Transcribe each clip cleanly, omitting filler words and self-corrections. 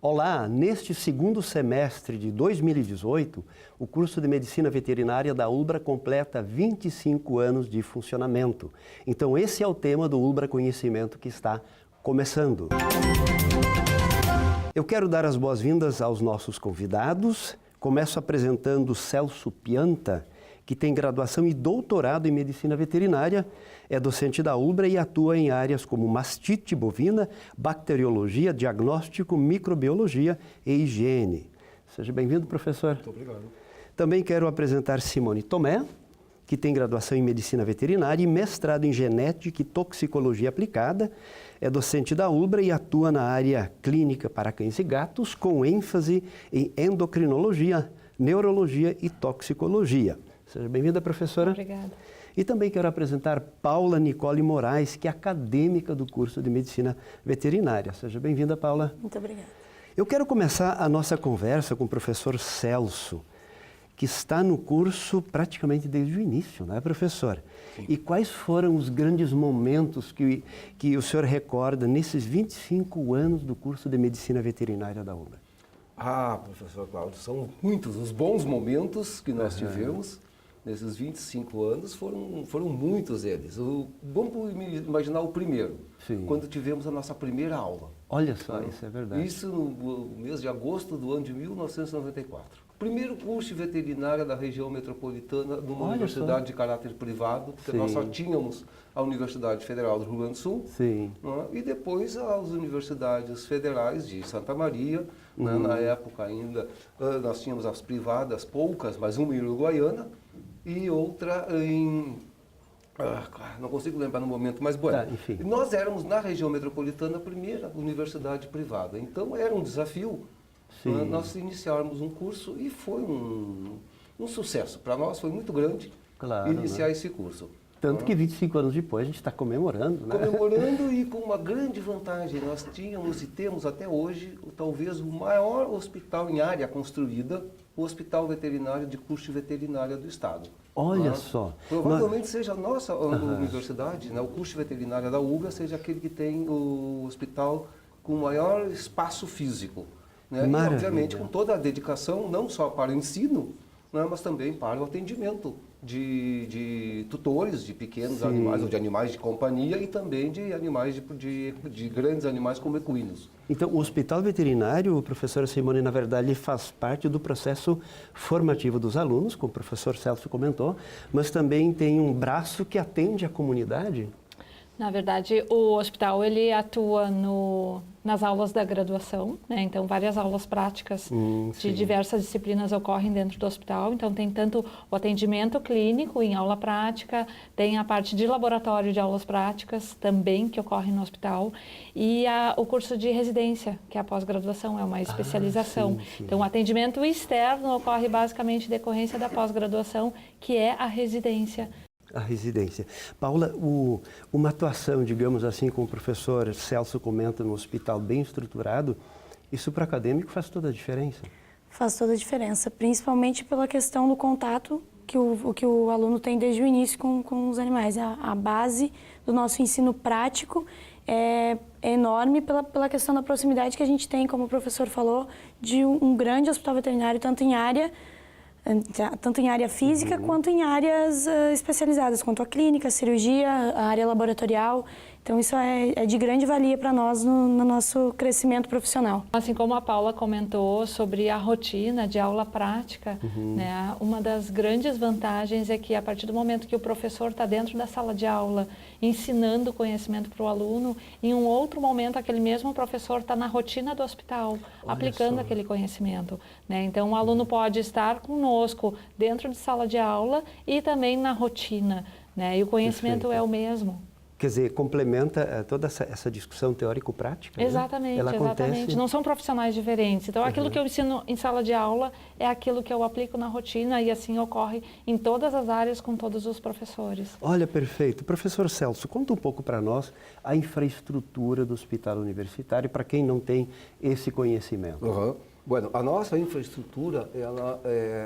Olá, neste segundo semestre de 2018, o curso de Medicina Veterinária da ULBRA completa 25 anos de funcionamento. Então esse é o tema do ULBRA Conhecimento que está começando. Eu quero dar as boas-vindas aos nossos convidados. Começo apresentando Celso Pianta, que tem graduação e doutorado em Medicina Veterinária, é docente da ULBRA e atua em áreas como mastite bovina, bacteriologia, diagnóstico, microbiologia e higiene. Seja bem-vindo, professor. Muito obrigado. Também quero apresentar Simone Tomé, que tem graduação em Medicina Veterinária e mestrado em Genética e Toxicologia Aplicada, é docente da ULBRA e atua na área clínica para cães e gatos, com ênfase em endocrinologia, neurologia e toxicologia. Seja bem-vinda, professora. Obrigada. E também quero apresentar Paula Nicole Moraes, que é acadêmica do curso de Medicina Veterinária. Seja bem-vinda, Paula. Muito obrigada. Eu quero começar a nossa conversa com o professor Celso, que está no curso praticamente desde o início, não é, professor? Sim. E quais foram os grandes momentos que o senhor recorda nesses 25 anos do curso de Medicina Veterinária da ULBRA? Ah, professor Cláudio, são muitos os bons momentos que nós tivemos. Nesses 25 anos foram muitos eles. Vamos imaginar o primeiro, sim, quando tivemos a nossa primeira aula. Olha só, isso é verdade. Isso no mês de agosto do ano de 1994. Primeiro curso de veterinária da região metropolitana numa universidade de caráter privado, porque sim, nós só tínhamos a Universidade Federal do Rio Grande do Sul, sim, e depois as universidades federais de Santa Maria, na época ainda nós tínhamos as privadas, poucas, mas uma em Uruguaiana, e outra em... não consigo lembrar no momento, mas bueno, enfim. Nós éramos na região metropolitana a primeira universidade privada, então era um desafio nós iniciarmos um curso e foi um sucesso. Para nós foi muito grande, claro, iniciar esse curso. Tanto que 25 anos depois a gente está comemorando, né? Comemorando e com uma grande vantagem. Nós tínhamos e temos até hoje talvez o maior hospital em área construída, o Hospital Veterinário de Curso de Veterinária do Estado. Olha só. Provavelmente seja a nossa universidade, o curso de veterinária da ULBRA, seja aquele que tem o hospital com maior espaço físico. E, obviamente, com toda a dedicação, não só para o ensino, mas também para o atendimento de tutores de pequenos animais, ou de animais de companhia, e também de animais de grandes animais como equinos. Então, o hospital veterinário, professora Simone, na verdade, ele faz parte do processo formativo dos alunos, como o professor Celso comentou, mas também tem um braço que atende a comunidade? Na verdade, o hospital ele atua nas aulas da graduação, né? Então várias aulas práticas de diversas disciplinas ocorrem dentro do hospital. Então tem tanto o atendimento clínico em aula prática, tem a parte de laboratório de aulas práticas também que ocorre no hospital e o curso de residência, que é a pós-graduação, é uma especialização. Sim. Então o atendimento externo ocorre basicamente em decorrência da pós-graduação, que é a residência. A residência. Paula, uma atuação, digamos assim, como o professor Celso comenta, no hospital bem estruturado, isso para o acadêmico faz toda a diferença? Faz toda a diferença, principalmente pela questão do contato que o aluno tem desde o início com os animais. A base do nosso ensino prático é enorme pela questão da proximidade que a gente tem, como o professor falou, de um grande hospital veterinário, tanto em área física quanto em áreas especializadas, quanto a clínica, a cirurgia, a área laboratorial. Então isso é de grande valia para nós no nosso crescimento profissional. Assim como a Paula comentou sobre a rotina de aula prática, né, uma das grandes vantagens é que a partir do momento que o professor está dentro da sala de aula ensinando o conhecimento para o aluno, em um outro momento aquele mesmo professor está na rotina do hospital, aplicando aquele conhecimento, né? Então o aluno pode estar conosco dentro de sala de aula e também na rotina, né? E o conhecimento é o mesmo. Quer dizer, complementa toda essa discussão teórico-prática? Exatamente, né? exatamente. Não são profissionais diferentes. Então, aquilo que eu ensino em sala de aula é aquilo que eu aplico na rotina e assim ocorre em todas as áreas com todos os professores. Olha, perfeito. Professor Celso, conta um pouco para nós a infraestrutura do hospital universitário para quem não tem esse conhecimento. Bueno, a nossa infraestrutura ela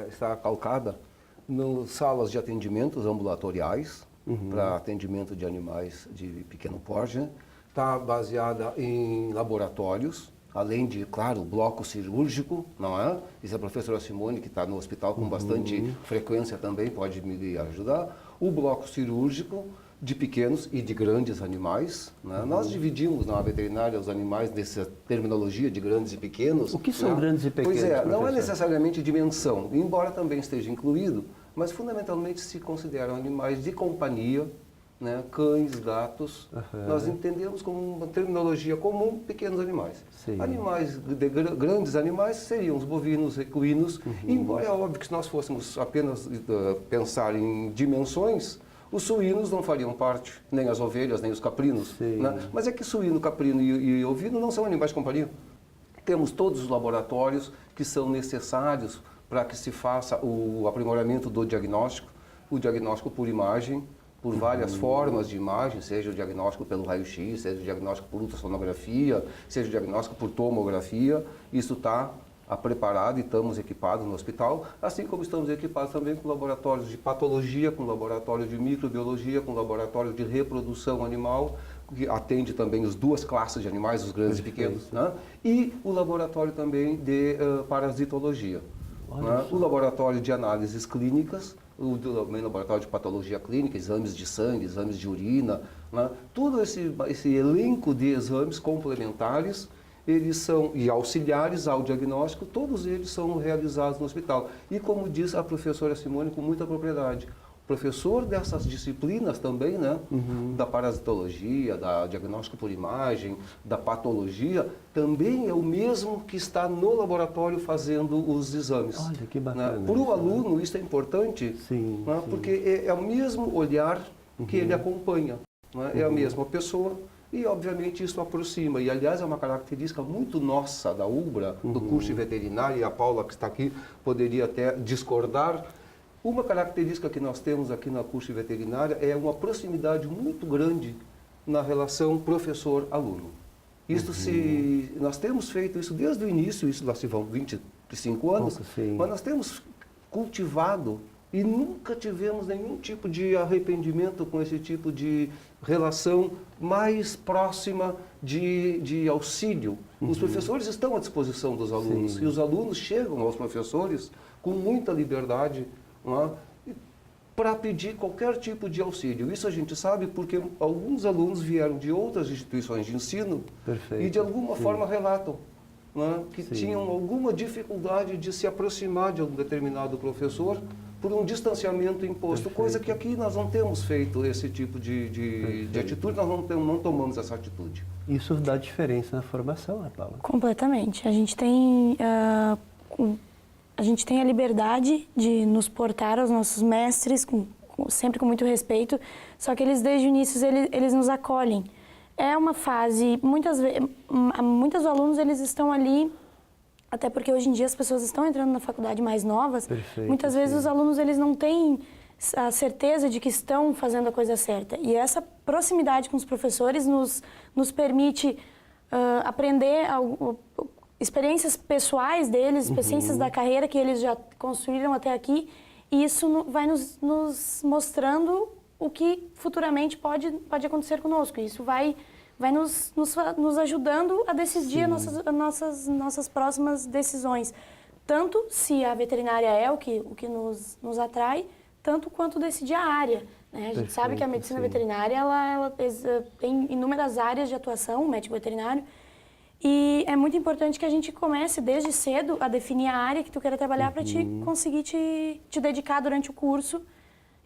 está calcada nas salas de atendimentos ambulatoriais, para atendimento de animais de pequeno porte, está baseada em laboratórios, além de, claro, o bloco cirúrgico, não é? Isso é a professora Simone, que está no hospital com bastante frequência também, pode me ajudar. O bloco cirúrgico de pequenos e de grandes animais, né? Nós dividimos na veterinária os animais nessa terminologia de grandes e pequenos. O que são grandes e pequenos, Pois é, não é professor? necessariamente dimensão, embora também esteja incluído, mas fundamentalmente se consideram animais de companhia, né? Cães, gatos. Nós entendemos como uma terminologia comum pequenos animais. Sim. Animais, grandes animais seriam os bovinos, equinos, embora é óbvio que se nós fôssemos apenas pensar em dimensões, os suínos não fariam parte, nem as ovelhas, nem os caprinos. Né? Mas é que suíno, caprino e ovino não são animais de companhia. Temos todos os laboratórios que são necessários para que se faça o aprimoramento do diagnóstico, o diagnóstico por imagem, por várias formas de imagem, seja o diagnóstico pelo raio-x, seja o diagnóstico por ultrassonografia, seja o diagnóstico por tomografia. Isso está preparado e estamos equipados no hospital, assim como estamos equipados também com laboratórios de patologia, com laboratório de microbiologia, com laboratório de reprodução animal, que atende também as duas classes de animais, os grandes e pequenos, né? E o laboratório também de parasitologia. Né? O laboratório de análises clínicas, o laboratório de patologia clínica, exames de sangue, exames de urina, né? Todo esse elenco de exames complementares, eles são, e auxiliares ao diagnóstico, todos eles são realizados no hospital. E como diz a professora Simone com muita propriedade, o professor dessas disciplinas também, né, da parasitologia, da diagnóstico por imagem, da patologia, também é o mesmo que está no laboratório fazendo os exames. Olha, que bacana. Né? Para o aluno isso é importante, Sim, né, sim. porque é o mesmo olhar que ele acompanha. Né? É a mesma pessoa. E, obviamente, isso aproxima. E, aliás, é uma característica muito nossa da UBRA, do curso de veterinária, e a Paula, que está aqui, poderia até discordar. Uma característica que nós temos aqui na curso de veterinária é uma proximidade muito grande na relação professor-aluno. Isso nós temos feito isso desde o início, isso lá se vão 25 anos, mas nós temos cultivado e nunca tivemos nenhum tipo de arrependimento com esse tipo de relação mais próxima de auxílio. Os professores estão à disposição dos alunos e os alunos chegam aos professores com muita liberdade, para pedir qualquer tipo de auxílio. Isso a gente sabe porque alguns alunos vieram de outras instituições de ensino e de alguma forma relatam que tinham alguma dificuldade de se aproximar de um determinado professor por um distanciamento imposto, coisa que aqui nós não temos feito esse tipo de atitude, nós não tomamos essa atitude. Isso dá diferença na formação, né, Paula? Completamente. A gente tem a liberdade de nos portar aos nossos mestres, sempre com muito respeito, só que eles desde o início eles nos acolhem. É uma fase, muitos alunos eles estão ali, até porque hoje em dia as pessoas estão entrando na faculdade mais novas, muitas vezes os alunos eles não têm a certeza de que estão fazendo a coisa certa. E essa proximidade com os professores nos permite aprender experiências pessoais deles, experiências da carreira que eles já construíram até aqui, e isso vai nos mostrando o que futuramente pode acontecer conosco. Isso vai nos ajudando a decidir nossas próximas decisões. Tanto se a veterinária é o que nos atrai, tanto quanto decidir a área. Né? A gente sabe que a medicina veterinária ela tem inúmeras áreas de atuação, o médico veterinário, e é muito importante que a gente comece desde cedo a definir a área que tu quer trabalhar para conseguir te dedicar durante o curso.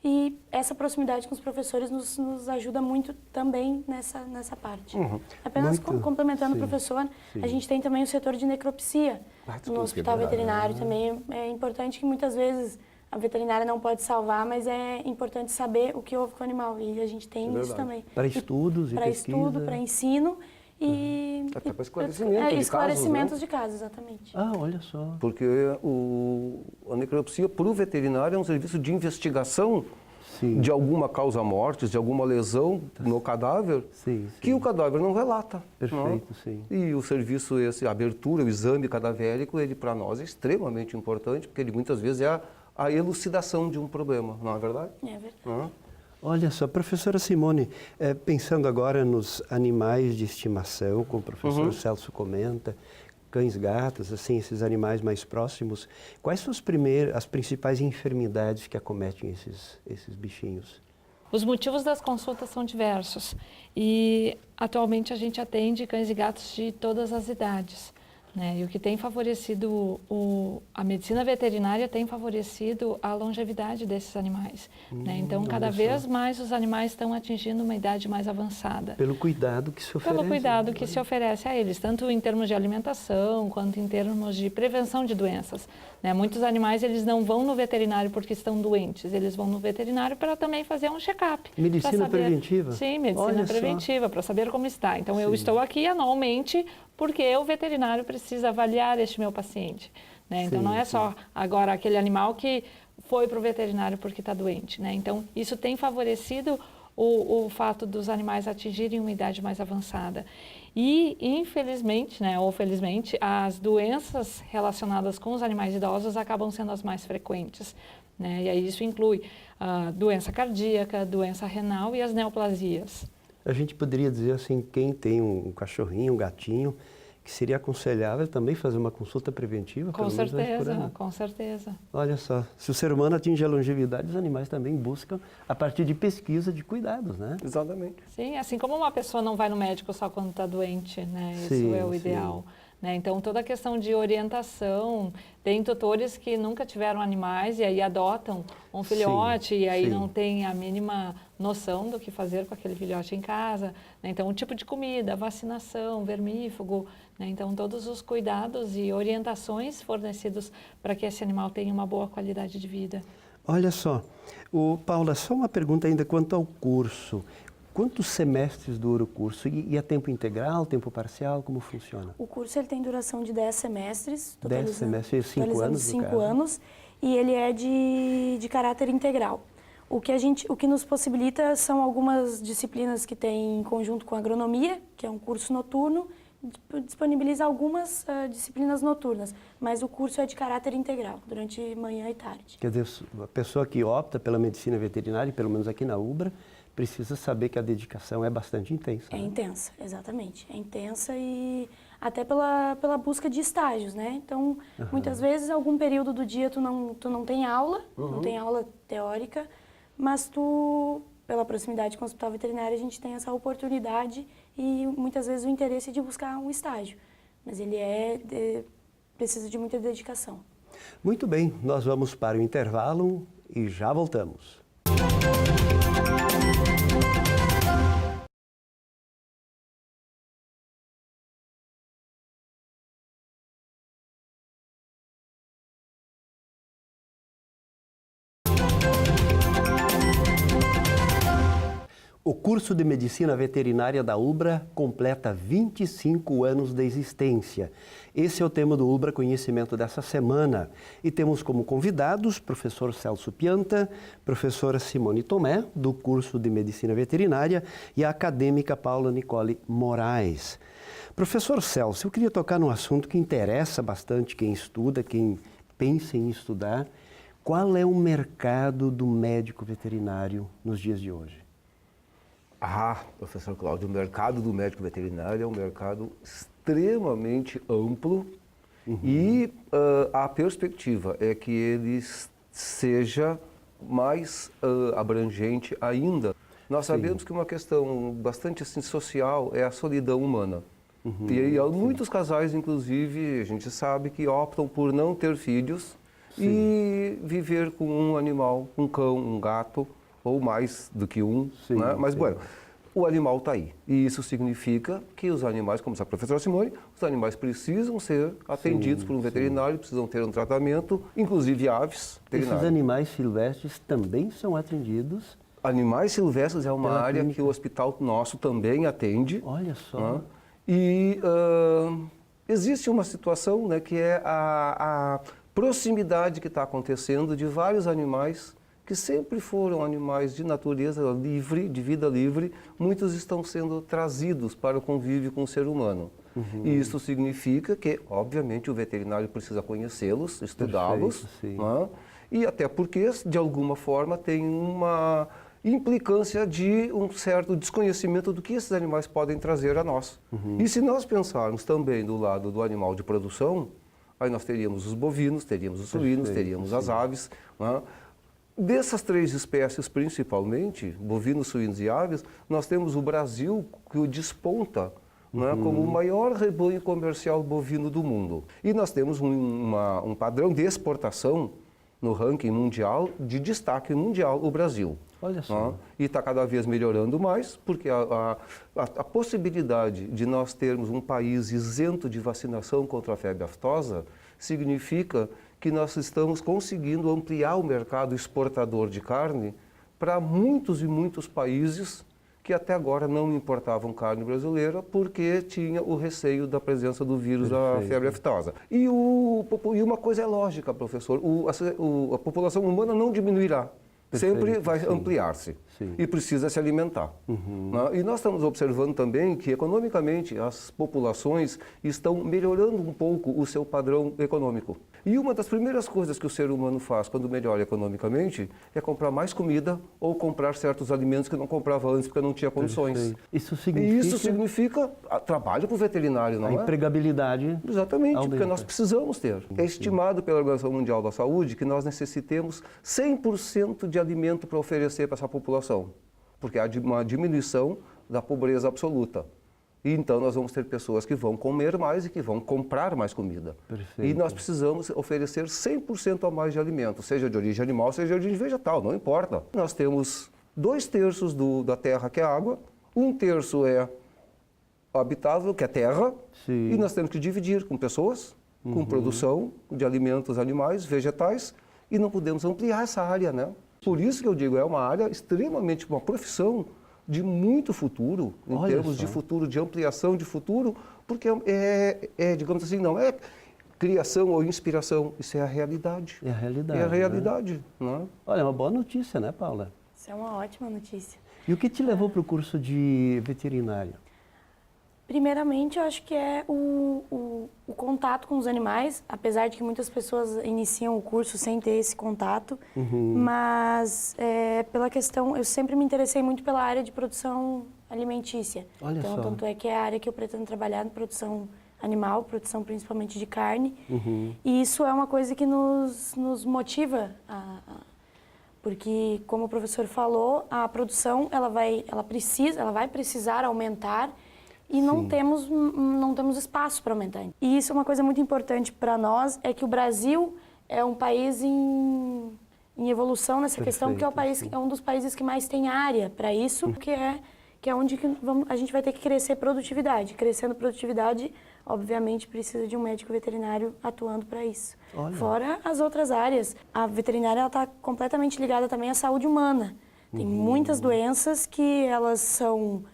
E essa proximidade com os professores nos ajuda muito também nessa parte. Apenas complementando o professor, a gente tem também o setor de necropsia no hospital veterinário também. É importante que muitas vezes a veterinária não pode salvar, mas é importante saber o que houve com o animal. E a gente tem isso também. Para estudos e para pesquisa. estudo, para ensino e até para esclarecimentos de casos, exatamente. Ah, olha só. Porque a necropsia para o veterinário é um serviço de investigação de alguma causa-morte, de alguma lesão no cadáver, que o cadáver não relata. Perfeito, sim. E o serviço, a abertura, o exame cadavérico, ele para nós é extremamente importante, porque ele muitas vezes é a elucidação de um problema, não é verdade? É verdade. Olha só, professora Simone, pensando agora nos animais de estimação, como o professor Celso comenta, cães, gatos, assim, esses animais mais próximos, quais são as principais enfermidades que acometem esses bichinhos? Os motivos das consultas são diversos e atualmente a gente atende cães e gatos de todas as idades, né? E o que tem favorecido, a medicina veterinária tem favorecido a longevidade desses animais, né? Então, cada vez mais os animais estão atingindo uma idade mais avançada. Pelo cuidado que se oferece. Pelo cuidado que se oferece a eles, tanto em termos de alimentação, quanto em termos de prevenção de doenças, né? Muitos animais, eles não vão no veterinário porque estão doentes, eles vão no veterinário para também fazer um check-up. Medicina preventiva? Sim, medicina preventiva, para saber como está. Então, eu estou aqui anualmente porque o veterinário precisa avaliar este meu paciente, né? Então, não é só agora aquele animal que foi para o veterinário porque está doente, né? Então, isso tem favorecido o fato dos animais atingirem uma idade mais avançada. E, infelizmente, né, ou felizmente, as doenças relacionadas com os animais idosos acabam sendo as mais frequentes, né? E aí isso inclui doença cardíaca, doença renal e as neoplasias. A gente poderia dizer assim, quem tem um cachorrinho, um gatinho, que seria aconselhável também fazer uma consulta preventiva? Com certeza, com certeza. Olha só, se o ser humano atinge a longevidade, os animais também buscam a partir de pesquisa de cuidados, né? Exatamente. Sim, assim como uma pessoa não vai no médico só quando está doente, né? Isso é o ideal. Né? Então, toda a questão de orientação, tem tutores que nunca tiveram animais e aí adotam um filhote e aí não tem a mínima noção do que fazer com aquele filhote em casa. Né? Então, o tipo de comida, vacinação, vermífugo, né? Então, todos os cuidados e orientações fornecidos para que esse animal tenha uma boa qualidade de vida. Olha só, Paula, só uma pergunta ainda quanto ao curso. Quantos semestres dura o curso? E é tempo integral, tempo parcial? Como funciona? O curso ele tem duração de 10 semestres. 10 semestres, 5 anos, 5 anos. E ele é de caráter integral. O que nos possibilita são algumas disciplinas que tem em conjunto com a agronomia, que é um curso noturno, disponibiliza algumas disciplinas noturnas, mas o curso é de caráter integral, durante manhã e tarde. Quer dizer, a pessoa que opta pela medicina veterinária, pelo menos aqui na UBRA, precisa saber que a dedicação é bastante intensa. É né? intensa, exatamente. É intensa e até pela busca de estágios, né? Então, muitas vezes, algum período do dia tu não tem aula, não tem aula teórica, mas pela proximidade com o hospital veterinário, a gente tem essa oportunidade e muitas vezes o interesse de buscar um estágio. Mas ele precisa de muita dedicação. Muito bem, nós vamos para o intervalo e já voltamos. O curso de Medicina Veterinária da UBRA completa 25 anos de existência. Esse é o tema do UBRA Conhecimento dessa semana. E temos como convidados professor Celso Pianta, professora Simone Tomé, do curso de Medicina Veterinária, e a acadêmica Paula Nicole Moraes. Professor Celso, eu queria tocar num assunto que interessa bastante quem estuda, quem pensa em estudar. Qual é o mercado do médico veterinário nos dias de hoje? Professor Cláudio, o mercado do médico veterinário é um mercado extremamente amplo e a perspectiva é que ele seja mais abrangente ainda. Nós sabemos que uma questão bastante assim, social é a solidão humana. E aí, muitos casais, inclusive, a gente sabe que optam por não ter filhos e viver com um animal, um cão, um gato, ou mais do que um, né? Mas, bueno, o animal está aí. E isso significa que os animais, como disse a professora Simone, os animais precisam ser atendidos por um veterinário, precisam ter um tratamento, inclusive aves veterinárias. Esses animais silvestres também são atendidos? Animais silvestres é uma área que o hospital nosso também atende. Olha só. Né? E existe uma situação, né, que é a proximidade que está acontecendo de vários animais que sempre foram animais de natureza livre, de vida livre, muitos estão sendo trazidos para o convívio com o ser humano. E isso significa que, obviamente, o veterinário precisa conhecê-los, estudá-los, né? E até porque, de alguma forma, tem uma implicância de um certo desconhecimento do que esses animais podem trazer a nós. E se nós pensarmos também do lado do animal de produção, aí nós teríamos os bovinos, teríamos os suínos, teríamos as aves. Né? Dessas 3 espécies principalmente, bovinos, suínos e aves, nós temos o Brasil que o desponta, né, como o maior rebanho comercial bovino do mundo. E nós temos um padrão de exportação no ranking mundial, de destaque mundial, o Brasil. Olha só. Né? E está cada vez melhorando mais, porque a possibilidade de nós termos um país isento de vacinação contra a febre aftosa significa que nós estamos conseguindo ampliar o mercado exportador de carne para muitos e muitos países que até agora não importavam carne brasileira porque tinha o receio da presença do vírus da febre aftosa. E uma coisa é lógica, professor, a população humana não diminuirá. Sempre vai ampliar-se e precisa se alimentar. E nós estamos observando também que, economicamente, as populações estão melhorando um pouco o seu padrão econômico. E uma das primeiras coisas que o ser humano faz quando melhora economicamente é comprar mais comida ou comprar certos alimentos que não comprava antes porque não tinha condições. Isso significa trabalho para o veterinário, não é? A empregabilidade. Exatamente, porque nós precisamos ter. É estimado pela Organização Mundial da Saúde que nós necessitemos 100% de alimento para oferecer para essa população, porque há uma diminuição da pobreza absoluta. E então nós vamos ter pessoas que vão comer mais e que vão comprar mais comida. Perfeito. E nós precisamos oferecer 100% a mais de alimento, seja de origem animal, seja de origem vegetal, não importa. Nós temos 2/3 da terra que é água, 1/3 é habitável, que é terra, e nós temos que dividir com pessoas, com produção de alimentos animais, vegetais, e não podemos ampliar essa área, né? Por isso que eu digo, é uma área extremamente, uma profissão de muito futuro, em termos de futuro, de ampliação de futuro, porque digamos assim, não é criação ou inspiração, isso é a realidade. É a realidade. É a realidade, né? Olha, é uma boa notícia, né, Paula? Isso é uma ótima notícia. E o que te levou para o curso de veterinária? Primeiramente, eu acho que é o contato com os animais, apesar de que muitas pessoas iniciam o curso sem ter esse contato, mas pela questão, eu sempre me interessei muito pela área de produção alimentícia. Olha então, só. tanto é que é a área que eu pretendo trabalhar, produção animal, produção principalmente de carne, e isso é uma coisa que nos motiva porque, como o professor falou, a produção ela vai precisar aumentar e não temos espaço para aumentar. E isso é uma coisa muito importante para nós, é que o Brasil é um país em evolução nessa questão, porque é um dos países que mais tem área para isso, que é onde a gente vai ter que crescer produtividade. Crescendo produtividade, obviamente, precisa de um médico veterinário atuando para isso. Olha. Fora as outras áreas. A veterinária está completamente ligada também à saúde humana. Tem muitas doenças que elas são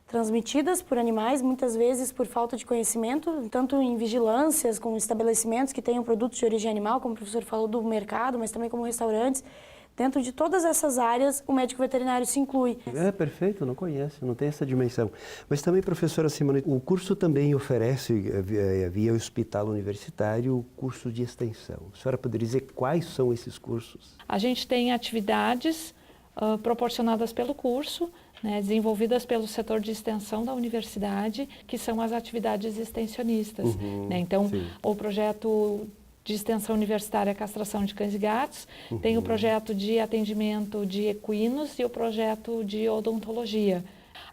transmitidas por animais, muitas vezes por falta de conhecimento, tanto em vigilâncias, com estabelecimentos que tenham produtos de origem animal, como o professor falou do mercado, mas também como restaurantes. Dentro de todas essas áreas, o médico veterinário se inclui. É perfeito, não conhece, não tem essa dimensão. Mas também, professora Simone, o curso também oferece, via hospital universitário, curso de extensão. A senhora poderia dizer quais são esses cursos? A gente tem atividades proporcionadas pelo curso, né, desenvolvidas pelo setor de extensão da universidade, que são as atividades extensionistas. Né? Então, o projeto de extensão universitária Castração de Cães e Gatos, tem o projeto de atendimento de equinos e o projeto de odontologia.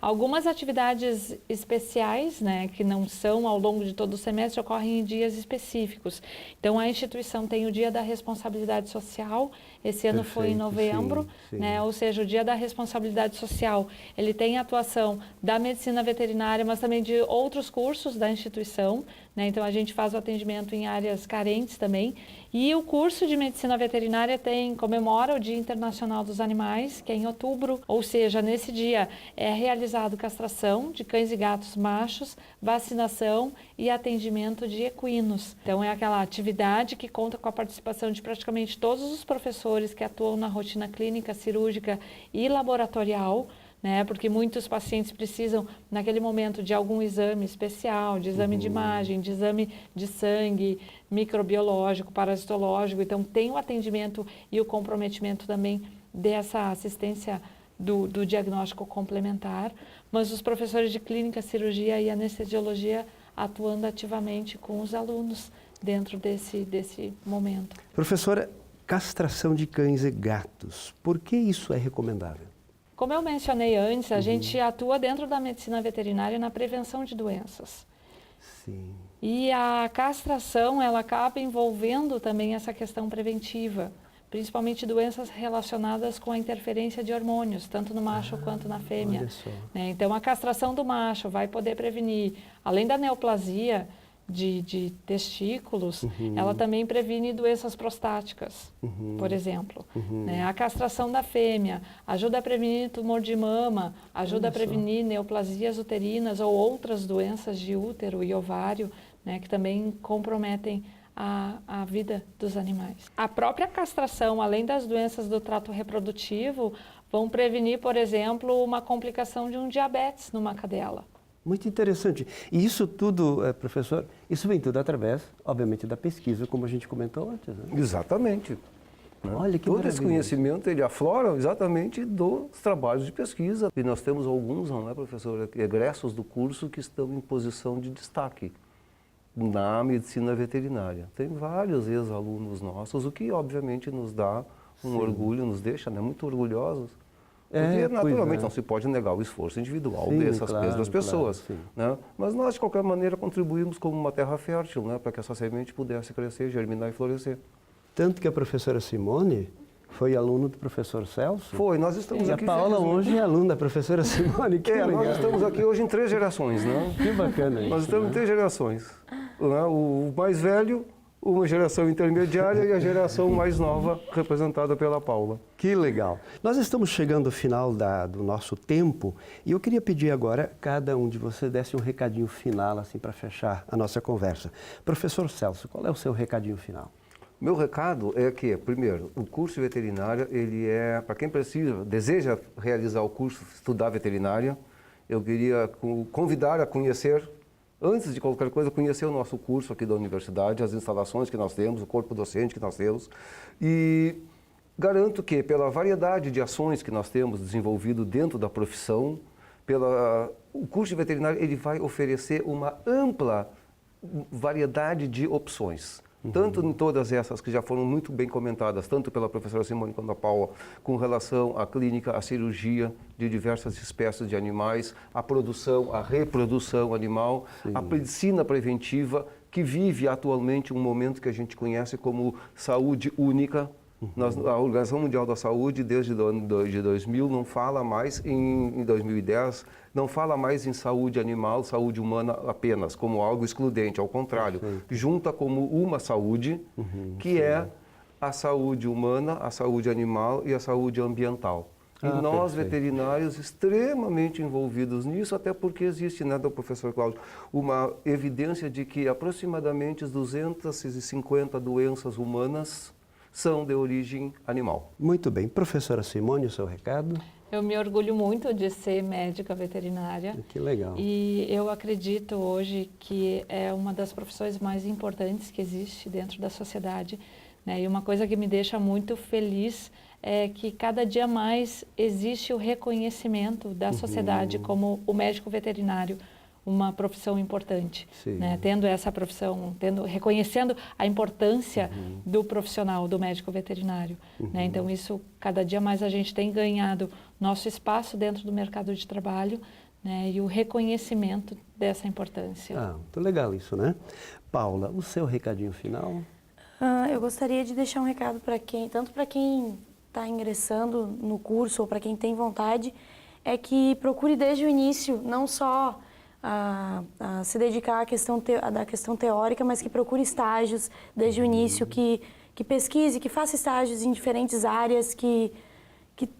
Algumas atividades especiais, né, que não são ao longo de todo o semestre, ocorrem em dias específicos. Então, a instituição tem o Dia da Responsabilidade Social, esse ano foi em novembro, né, ou seja, o Dia da Responsabilidade Social, ele tem a atuação da medicina veterinária, mas também de outros cursos da instituição, né, então a gente faz o atendimento em áreas carentes também. E o curso de medicina veterinária comemora o Dia Internacional dos Animais, que é em outubro, ou seja, nesse dia é realizado castração de cães e gatos machos, vacinação e atendimento de equinos. Então é aquela atividade que conta com a participação de praticamente todos os professores que atuam na rotina clínica, cirúrgica e laboratorial, né, porque muitos pacientes precisam, naquele momento, de algum exame especial, de exame de imagem, de exame de sangue, microbiológico, parasitológico. Então, tem o atendimento e o comprometimento também dessa assistência do diagnóstico complementar, mas os professores de clínica, cirurgia e anestesiologia atuando ativamente com os alunos dentro desse momento. Professora, castração de cães e gatos, por que isso é recomendável? Como eu mencionei antes, a gente atua dentro da medicina veterinária na prevenção de doenças. Sim. E a castração, ela acaba envolvendo também essa questão preventiva, principalmente doenças relacionadas com a interferência de hormônios, tanto no macho quanto na fêmea. Olha só. Né? Então, a castração do macho vai poder prevenir, além da neoplasia de testículos, ela também previne doenças prostáticas, por exemplo. Né? A castração da fêmea ajuda a prevenir tumor de mama, ajuda a prevenir neoplasias uterinas ou outras doenças de útero e ovário, né, que também comprometem a vida dos animais. A própria castração, além das doenças do trato reprodutivo, vão prevenir, por exemplo, uma complicação de um diabetes numa cadela. Muito interessante. E isso tudo, professor, isso vem tudo através, obviamente, da pesquisa, como a gente comentou antes, né? Exatamente. Né? Olha que todo maravilha. esse conhecimento ele aflora exatamente dos trabalhos de pesquisa. E nós temos alguns, não é, professor, egressos do curso que estão em posição de destaque na medicina veterinária. Tem vários ex-alunos nossos, o que obviamente nos dá um orgulho, nos deixa, né, muito orgulhosos. Porque naturalmente não se pode negar o esforço individual dessas mesmas pessoas. Né? Mas nós, de qualquer maneira, contribuímos como uma terra fértil, né, para que essa semente pudesse crescer, germinar e florescer. Tanto que a professora Simone foi aluna do professor Celso. Foi, nós estamos aqui... E a Paula hoje é aluna da professora Simone. Que legal. Nós estamos aqui hoje em 3 gerações, né? Que bacana isso. Nós estamos em 3 gerações. Né? O mais velho, uma geração intermediária e a geração mais nova, representada pela Paula. Que legal. Nós estamos chegando ao final do nosso tempo e eu queria pedir agora cada um de vocês desse um recadinho final assim para fechar a nossa conversa. Professor Celso, qual é o seu recadinho final? Meu recado é que, primeiro, o curso de veterinária, ele é, para quem deseja realizar o curso, estudar veterinária, eu queria convidar a conhecer, antes de qualquer coisa, conhecer o nosso curso aqui da universidade, as instalações que nós temos, o corpo docente que nós temos. E garanto que, pela variedade de ações que nós temos desenvolvido dentro da profissão, o curso de veterinária ele vai oferecer uma ampla variedade de opções. Tanto em todas essas que já foram muito bem comentadas, tanto pela professora Simone quanto a Paula, com relação à clínica, à cirurgia de diversas espécies de animais, à produção, à reprodução animal, a medicina preventiva, que vive atualmente um momento que a gente conhece como saúde única. A Organização Mundial da Saúde, desde o ano de 2000, não fala mais, em 2010, não fala mais em saúde animal, saúde humana apenas, como algo excludente, ao contrário, junta como uma saúde, que é a saúde humana, a saúde animal e a saúde ambiental. E nós, veterinários, extremamente envolvidos nisso, até porque existe, né, do professor Cláudio, uma evidência de que aproximadamente 250 doenças humanas são de origem animal. Muito bem. Professora Simone, o seu recado? Eu me orgulho muito de ser médica veterinária. Que legal. E eu acredito hoje que é uma das profissões mais importantes que existe dentro da sociedade. Né? E uma coisa que me deixa muito feliz é que cada dia mais existe o reconhecimento da sociedade como o médico veterinário, uma profissão importante, né? Tendo essa profissão, reconhecendo a importância do profissional, do médico veterinário. Né? Então isso, cada dia mais a gente tem ganhado nosso espaço dentro do mercado de trabalho, né? E o reconhecimento dessa importância. Muito legal isso, né? Paula, o seu recadinho final? Eu gostaria de deixar um recado para tanto para quem está ingressando no curso ou para quem tem vontade, é que procure desde o início, não só a se dedicar da questão teórica, mas que procure estágios desde o início, que pesquise, que faça estágios em diferentes áreas, que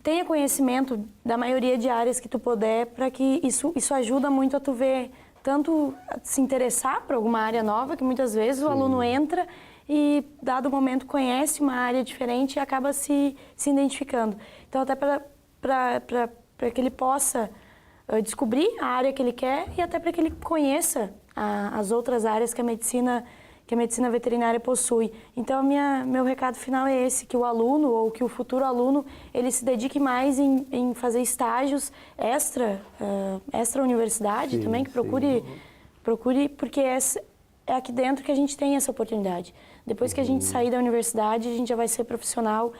tenha conhecimento da maioria de áreas que tu puder, para que isso ajuda muito a tu ver, tanto a se interessar por alguma área nova, que muitas vezes o aluno entra e, dado o momento, conhece uma área diferente e acaba se identificando. Então, até para que ele possa descobrir a área que ele quer e até para que ele conheça as outras áreas que a medicina que a medicina veterinária possui. Então, meu recado final é esse, que o aluno ou que o futuro aluno, ele se dedique mais em fazer estágios extra universidade também, que procure, porque é aqui dentro que a gente tem essa oportunidade. Depois que a gente sair da universidade, a gente já vai ser profissional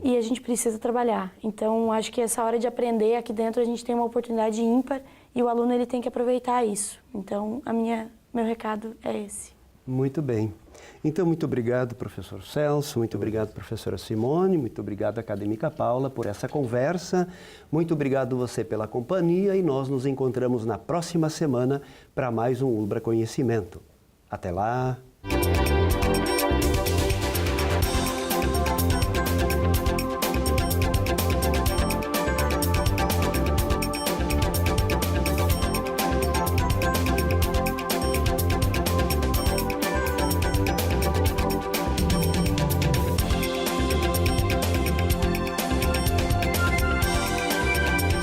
e a gente precisa trabalhar. Então, acho que essa hora de aprender, aqui dentro a gente tem uma oportunidade ímpar e o aluno ele tem que aproveitar isso. Então, meu recado é esse. Muito bem. Então, muito obrigado, professor Celso, muito obrigado, professora Simone, muito obrigado, acadêmica Paula, por essa conversa. Muito obrigado você pela companhia e nós nos encontramos na próxima semana para mais um Ulbra Conhecimento. Até lá!